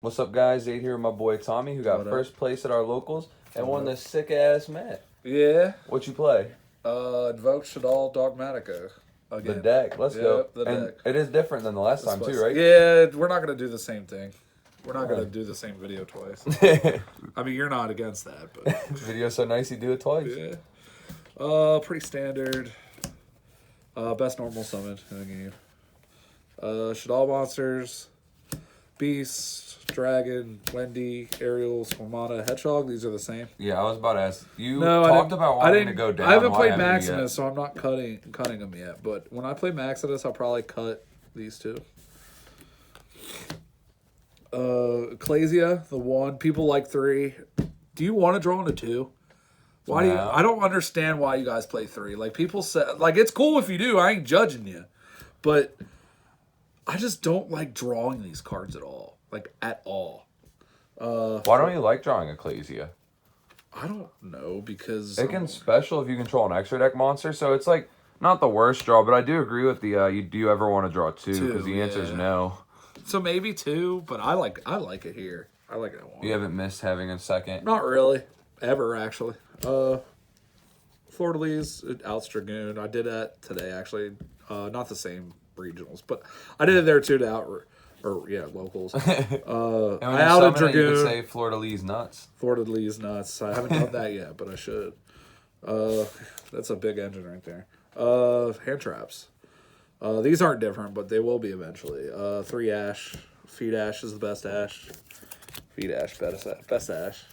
What's up, guys? Aid here with my boy Tommy, who got What up? first place at our locals and What won up? this sick ass mat. Yeah. What you play? Invoked Shaddoll Dogmatika. The Again. deck. Let's go. Yep, the And deck. it is different than the last time too, right? Yeah, we're not gonna do the same thing. We're not gonna Right. do the same video twice. I mean, you're not against that, but Video so nice you do it twice. yeah. Pretty standard. Best normal summon in the game. Shaddoll monsters, Beast, Dragon, Wendy, Ariel, Squamata, Hedgehog. These are the same. Yeah, I was about to ask. You No, talked about wanting to go down. I haven't Why played haven't you yet? Maximus, so I'm not cutting them yet. But when I play Maximus, I'll probably cut these two. Ecclesia, the one. People like 3. Do you want to draw into 2? Why do you? No. I don't understand why you guys play 3. Like people say, like it's cool if you do. I ain't judging you, but I just don't like drawing these cards at all. Like at all. Why don't you like drawing Ecclesia? I don't know because It can special if you control an extra deck monster, so it's like not the worst draw, but I do agree with the you do you ever want to draw 2? Because the answer is yeah. no. So maybe 2, but I like it here. I like it at 1. You haven't missed having a second. Not really. Ever, actually. Florida Lee's Outs Dragoon. I did that today, actually. Not the same regionals, but I did it there too to out... locals. And when I you outed summon it, you Dragoon. could say Florida Lee's nuts. Florida Lee's nuts. I haven't done that yet, but I should. That's a big engine right there. Hand traps. These aren't different, but they will be eventually. 3 Ash. Feed Ash is the best Ash. Feed Ash, best Ash.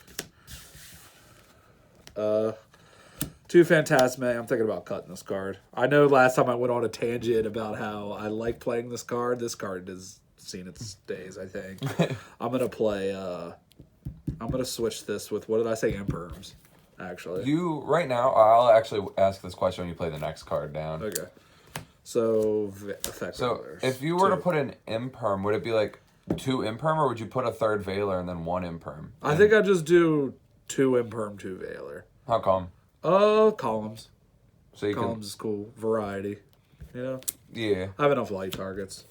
2 Phantasme. I'm thinking about cutting this card. I know last time I went on a tangent about how I like playing this card. This card has seen its days, I think. I'm going to play... I'm going to switch this with... What did I say? Imperms, actually. You, right now, I'll actually ask this question when you play the next card down. Okay. So, effect So, colors. if you were to 2. put an Imperm, would it be like 2 Imperm, or would you put a 3rd Veiler and then 1 Imperm? I think I just do 2 Imperm, 2 Veiler. How come? Columns. So you Columns is cool. Variety. You know? can... Yeah. I have enough light targets.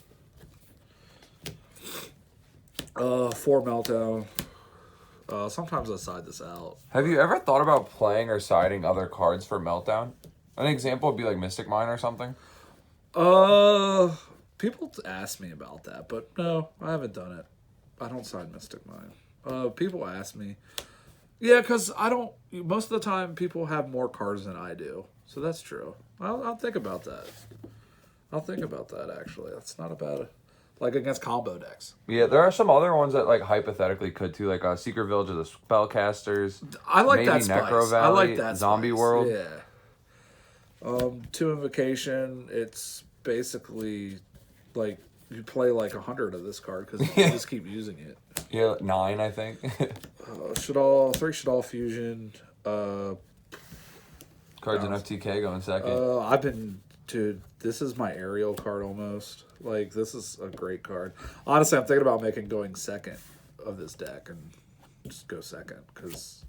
4 Meltdown. Sometimes I side this out. Have you ever thought about playing or siding other cards for Meltdown? An example would be like Mystic Mine or something. People ask me about that, but no, I haven't done it. I don't side Mystic Mine. People ask me. Yeah, because I don't... Most of the time, people have more cards than I do. So that's true. I'll think about that. I'll think about that, actually. That's not a bad... Like, against combo decks. Yeah, there are some other ones that like hypothetically could too, like Secret Village of the Spellcasters. I like maybe that spice. Necro I like Valley, that Zombie spice. World. Yeah. 2 Invocation. It's basically like you play like 100 of this card because you just keep using it. Yeah, 9, I think. 3 Shaddoll Fusion. Cards in FTK going second. I've been... Dude, this is my Ariel card almost. Like, this is a great card. Honestly, I'm thinking about going second of this deck and just go second because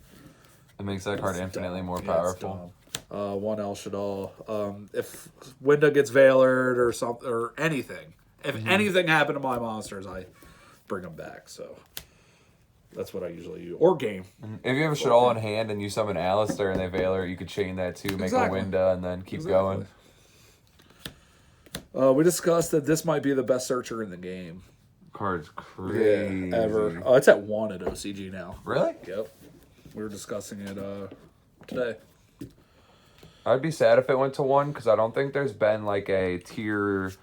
It makes that card infinitely more powerful. 1 El Shaddoll. If Winda gets Veilered or something or anything, if anything happened to my monsters, I bring them back. So that's what I usually do. Or game. If you have a Shaddoll in hand and you summon Alistair and they Veiler, you could chain that too, make Exactly. a Winda, and then keep going. We discussed that this might be the best searcher in the game. Card's crazy. Ever. It's at 1 at OCG now. Really? Yep. We were discussing it today. I'd be sad if it went to 1 because I don't think there's been like a tier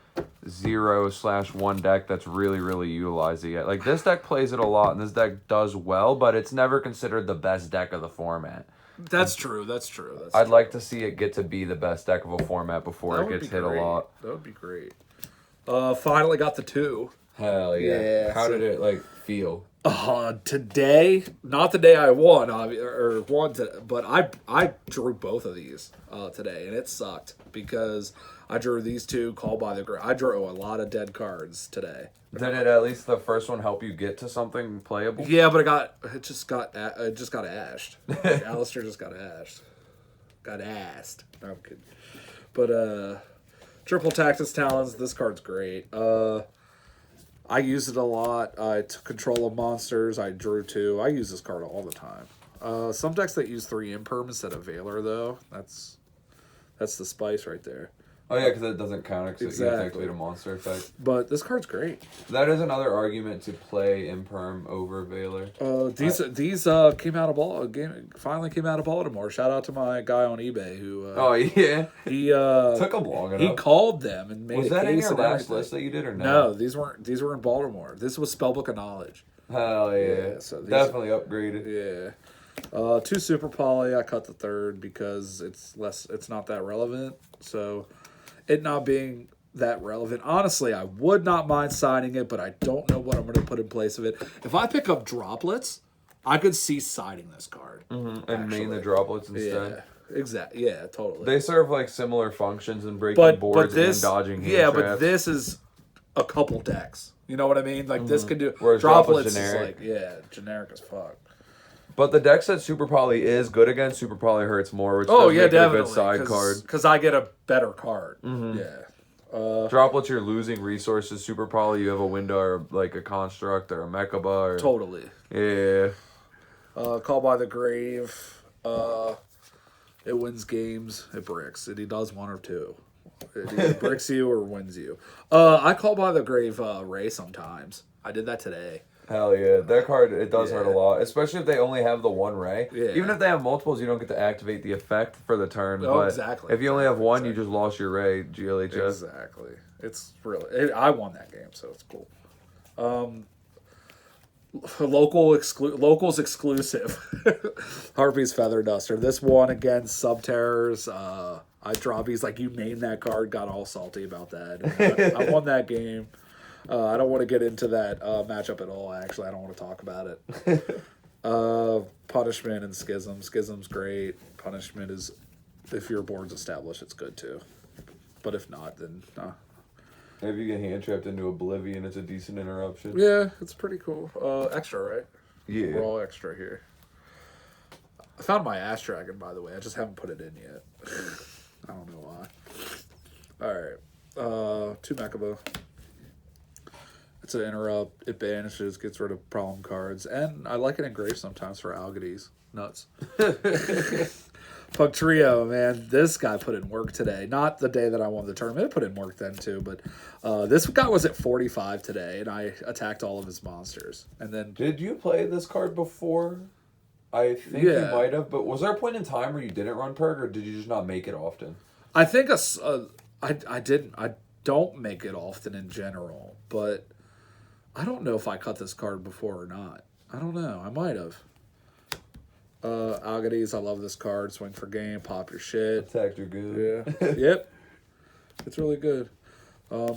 0/1 deck that's really utilized it yet. Like this deck plays it a lot and this deck does well, but it's never considered the best deck of the format. That's true. I'd like to see it get to be the best deck of a format before it gets hit a lot. That would be great. Finally got the 2. Hell yeah. Yeah, How so- did it like feel? Today, not the day I won, but I drew both of these today, and it sucked because I drew these 2 Call by the Grave. I drew a lot of dead cards today. Did it at least the first one help you get to something playable? Yeah, but it just got ashed. Alistair just got ashed. Got assed. No, I'm kidding. But triple Tactus Talons. This card's great. I use it a lot. To control of monsters, I drew 2. I use this card all the time. Some decks that use 3 imperm instead of Valor, though, that's the spice right there. Oh yeah, because it doesn't count because you have to Exactly. activate a monster effect. But this card's great. That is another argument to play Imperm over Valor. These came out of finally came out of Baltimore. Shout out to my guy on eBay who. Oh yeah, He took them long enough. He called them and made Was a that in case your and last everything. list that you did or no? No, these weren't. These were in Baltimore. This was Spellbook of Knowledge. Hell yeah, Yeah, so these- definitely upgraded. Yeah. 2 Super Poly. I cut the 3rd because it's not that relevant. So, it not being that relevant. Honestly, I would not mind signing it, but I don't know what I'm going to put in place of it. If I pick up Droplets, I could see siding this card. And main the droplets instead. Yeah, exactly. Yeah, totally. They serve like similar functions in breaking boards and dodging hand yeah, traps. but this is a couple decks. You know what I mean? Like this could do. Whereas Droplets generic. is like generic as fuck. But the decks that Super Poly is good against, Super Poly hurts more, which Oh does yeah, make it a definitely. good side card. Because I get a better card. Yeah. Droplets, you're losing resources. Super Poly, you have a window or like a construct or a Mechaba. Or, Totally. yeah. Call by the Grave. It wins games. It bricks. It does 1 or 2. It either bricks you or wins you. I call by the Grave Ray sometimes. I did that today. Hell yeah. That card, it does hurt a Yeah. lot. Especially if they only have the 1 Ray. Yeah. Even if they have multiples, you don't get to activate the effect for the turn. Oh, but exactly. if you only have 1, you just lost your Ray, GLHS. Exactly. It's really. I won that game, so it's cool. Locals exclusive. Harpy's Feather Duster. This one against Subterrors. I drop. He's like, you named that card. Got all salty about that. I won that game. I don't want to get into that matchup at all. Actually, I don't want to talk about it. Punishment and Schism. Schism's great. Punishment is, if your board's established, it's good too. But if not, then If you get hand trapped into Oblivion, it's a decent interruption. yeah, it's pretty cool. Extra, right? Yeah. We're all extra here. I found my Ash Dragon, by the way. I just haven't put it in yet. I don't know why. Alright. 2 Mechaba. It's an interrupt. It banishes, gets rid of problem cards. And I like it engraved sometimes for Algades. Nuts. Pug Trio, man. This guy put in work today. Not the day that I won the tournament. It put in work then too. But this guy was at 45 today, and I attacked all of his monsters. And then Did you play this card before? I think you might have, but was there a point in time where you didn't run Purg, or did you just not make it often? I think I didn't. I don't make it often in general, but I don't know if I cut this card before or not. I don't know. I might have. Algades, I love this card. Swing for game, pop your shit. Attack Dragoon. Yeah. Yep. It's really good.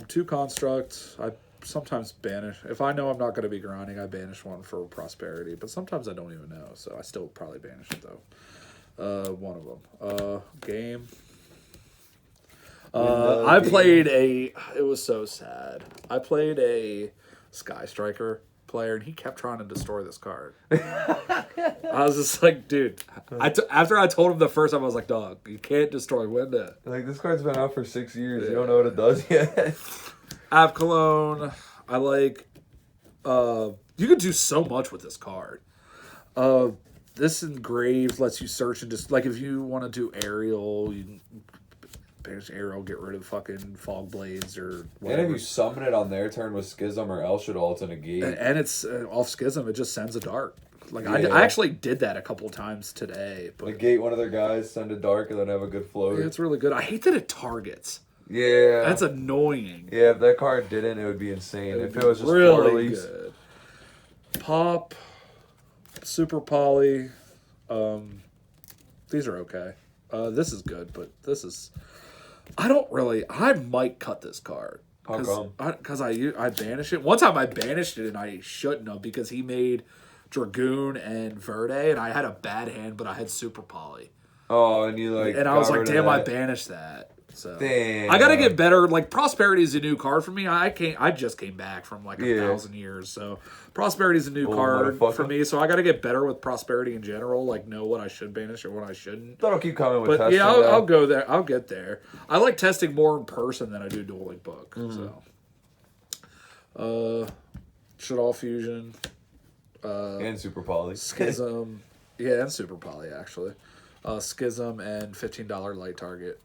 2 constructs. I sometimes banish. If I know I'm not going to be grinding, I banish one for prosperity. But sometimes I don't even know, so I still probably banish it though. One of them. Game. I played it was so sad. I played a Sky Striker player, and he kept trying to destroy this card. I was just like, dude. After I told him the first time, I was like, dog, you can't destroy Winda. Like, this card's been out for 6 years. You don't know what it does yet. Av Cologne. I like. You could do so much with this card. This Engraved lets you search and just, like, if you want to do Aerial, you can banish Aerial, get rid of fucking Fog Blades or whatever. And if you summon it on their turn with Schism or El Shaddoll, it's a negate. And it's off Schism, it just sends a dart. Like, Yeah. I actually did that a couple times today. But Negate one of their guys, send a dark, and then have a good float. it's really good. I hate that it targets. Yeah. That's annoying. Yeah, if that card didn't, it would be insane. If it was just really really good. Pop, Super Poly. These are okay. This is good, but this is. I might cut this card. How come? Because I banished it. One time I banished it and I shouldn't have because he made Dragoon and Verde and I had a bad hand, but I had Super Poly. Oh, and you like. And I was got like, rid of damn, I that. banished that. So Damn. I gotta get better. Like Prosperity is a new card for me. I just came back from like 1,000 years, so Prosperity is a new card motherfucker. for me. So I gotta get better with Prosperity in general. Like know what I should banish or what I shouldn't. That'll keep coming with But testing. yeah, though. I'll go there. I'll get there. I like testing more in person than I do dueling book. Shaddoll Fusion. And Super Poly. Schism. Yeah, and Super Poly, actually. Schism and $15 light target.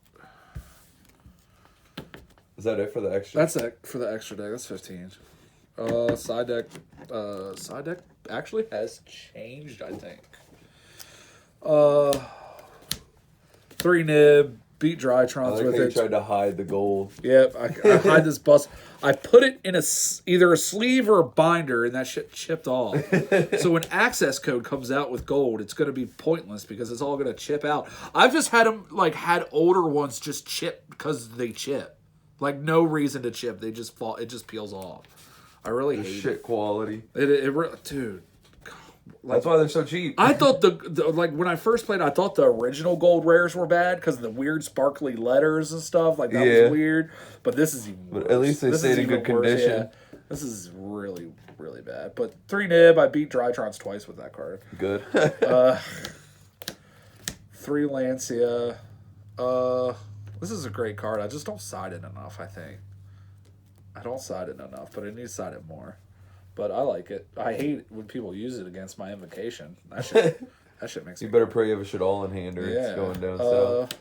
Is that it for the extra? That's it for the extra deck. That's 15. Side deck. Side deck actually has changed, I think. 3 nib, beat Drytrons I like with how you it. tried to hide the gold. Yep, I hide this bust. I put it in either a sleeve or a binder, and that shit chipped off. So when access code comes out with gold, it's going to be pointless because it's all going to chip out. I've just had them had older ones just chip because they chip, no reason to chip. They just fall. It just peels off. I really hate shit quality. Dude. That's why they're so cheap. I thought when I first played, I thought the original gold rares were bad because of the weird sparkly letters and stuff. That was weird. But this is even worse. But at least they stayed in good condition. Yeah. This is really, really bad. But 3 nib, I beat Drytrons twice with that card. Good. 3 Lancia. This is a great card. I just don't side it enough, I think. I don't side it enough, but I need to side it more. But I like it. I hate when people use it against my invocation. That shit makes me... You better pray you have a Shaddoll in hand or it's going down south.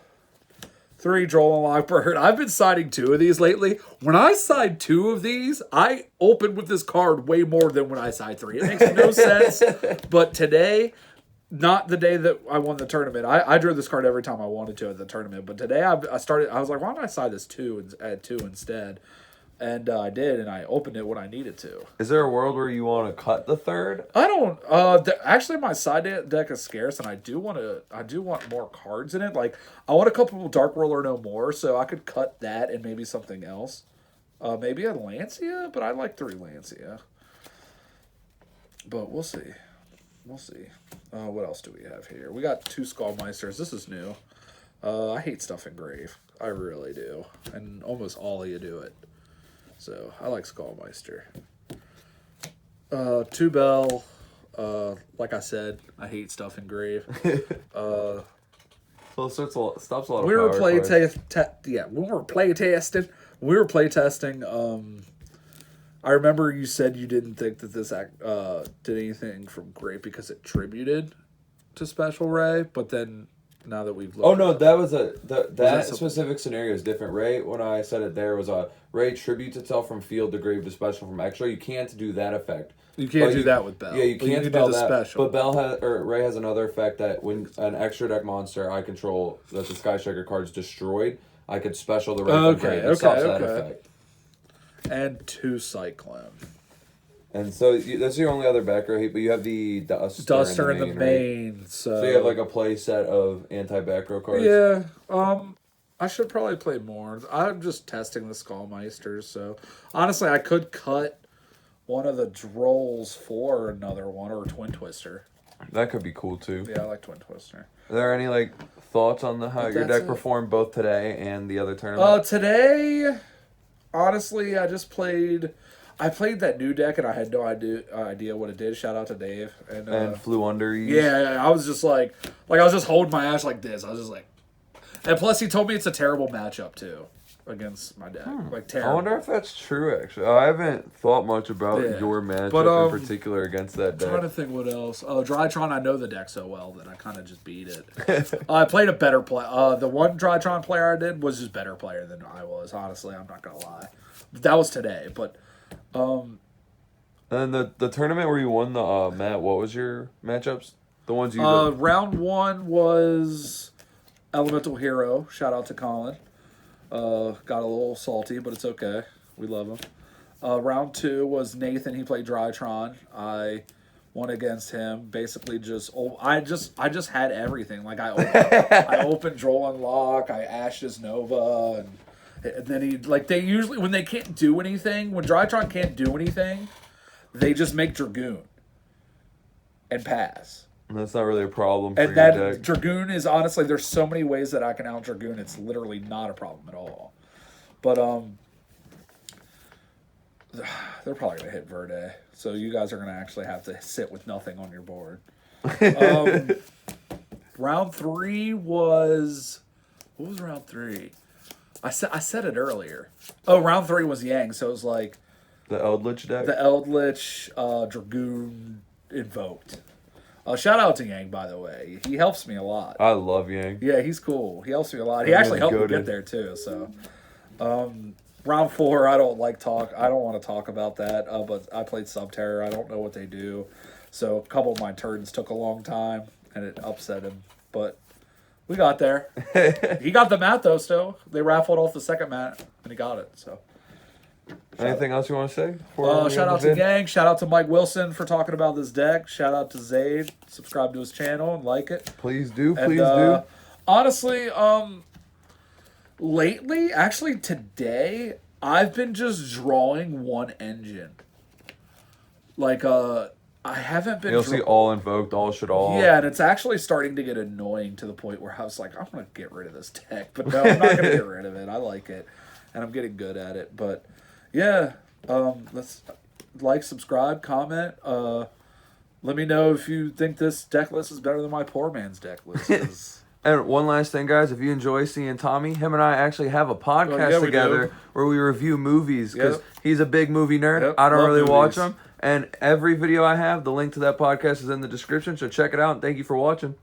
3 Droll and Lockbird. I've been siding 2 of these lately. When I side 2 of these, I open with this card way more than when I side 3. It makes no sense. But today, not the day that I won the tournament. I drew this card every time I wanted to at the tournament. But today I was like, why don't I side this 2 and add 2 instead? And I did, and I opened it when I needed to. Is there a world where you want to cut the third? I don't. Actually, my side deck is scarce, and I do want more cards in it. I want a couple of Dark World or no more, so I could cut that and maybe something else. Maybe a Lancia, but I like 3 Lancia. But we'll see. We'll see. What else do we have here? We got 2 Skullmeisters. This is new. I hate stuff engrave. I really do, and almost all of you do it. So, I like Skullmeister. 2 Bell. Like I said, I hate stuff engrave. So it stops a lot of we were power when we were playtesting. I remember you said you didn't think that this did anything from great because it tributed to Special Ray, but then now that we've looked... Oh, no, that was that specific scenario is different. Ray, when I said it there, was Ray tributes itself from field to grave to special from extra. You can't do that effect. You can't do that with Bell. Yeah, you can't do that. Special. But Ray has another effect that when an extra deck monster I control that the Sky Striker card is destroyed, I could special the Ray from grave. It stops that effect. And 2 Cyclone. And so that's your only other back row hate, but you have the Duster in the main. Right? So you have a play set of anti-back row cards? Yeah. I should probably play more. I'm just testing the Skullmeisters, so honestly I could cut one of the Drolls for another one or a Twin Twister. That could be cool too. Yeah, I like Twin Twister. Are there any thoughts on how your deck performed both today and the other tournament? Today, honestly, I played that new deck and I had no idea what it did. Shout out to Dave and flew under you. Yeah, I was just I was just holding my ass like this. I was just and plus he told me it's a terrible matchup too against my deck. Terrible. I wonder if that's true. Actually, I haven't thought much about your matchup in particular against that deck. I'm trying to think what else. Drytron, I know the deck so well that I kind of just beat it. I played a better play. The one Drytron player I did was just better player than I was. Honestly, I'm not gonna lie. That was today, but. And the tournament where you won the Matt, what was your matchups? The ones you round 1 was Elemental Hero. Shout out to Colin. Got a little salty, but it's okay. We love him. Round 2 was Nathan. He played Drytron. I won against him. Basically, I just had everything. I opened Droll Unlock. I ashed his Nova, and then they usually when they can't do anything, when Drytron can't do anything, they just make Dragoon and pass. That's not really a problem for and your that deck. Dragoon is honestly, there's so many ways that I can out Dragoon. It's literally not a problem at all. But they're probably gonna hit Verde, so you guys are gonna actually have to sit with nothing on your board. Round 3 was what was round 3? I said it earlier. Oh, round 3 was Yang, so it was The Eldritch deck? The Eldritch Dragoon Invoked. Shout out to Yang, by the way. He helps me a lot. I love Yang. Yeah, he's cool. He helps me a lot. He actually helped me get there too. So, round 4, I don't want to talk about that. But I played Subterror. I don't know what they do. So a couple of my turns took a long time, and it upset him. But we got there. He got the mat though. Still, they raffled off the second mat, and he got it. So. Anything else you want to say? Shout out to Gang. Shout out to Mike Wilson for talking about this deck. Shout out to Zayd. Subscribe to his channel and like it. Please do. Please do. Honestly, lately, actually today, I've been just drawing one engine. Like, I haven't been... You'll see all Invoked, all Shaddoll. Yeah, and it's actually starting to get annoying to the point where I was like, I'm going to get rid of this deck. But no, I'm not going to get rid of it. I like it. And I'm getting good at it. But, yeah, let's like, subscribe, comment. Let me know if you think this deck list is better than my poor man's deck list. And one last thing, guys, if you enjoy seeing Tommy, him and I actually have a podcast together where we review movies because he's a big movie nerd. Yep. I don't really movies. watch them. And every video I have, the link to that podcast is in the description, so check it out. And thank you for watching.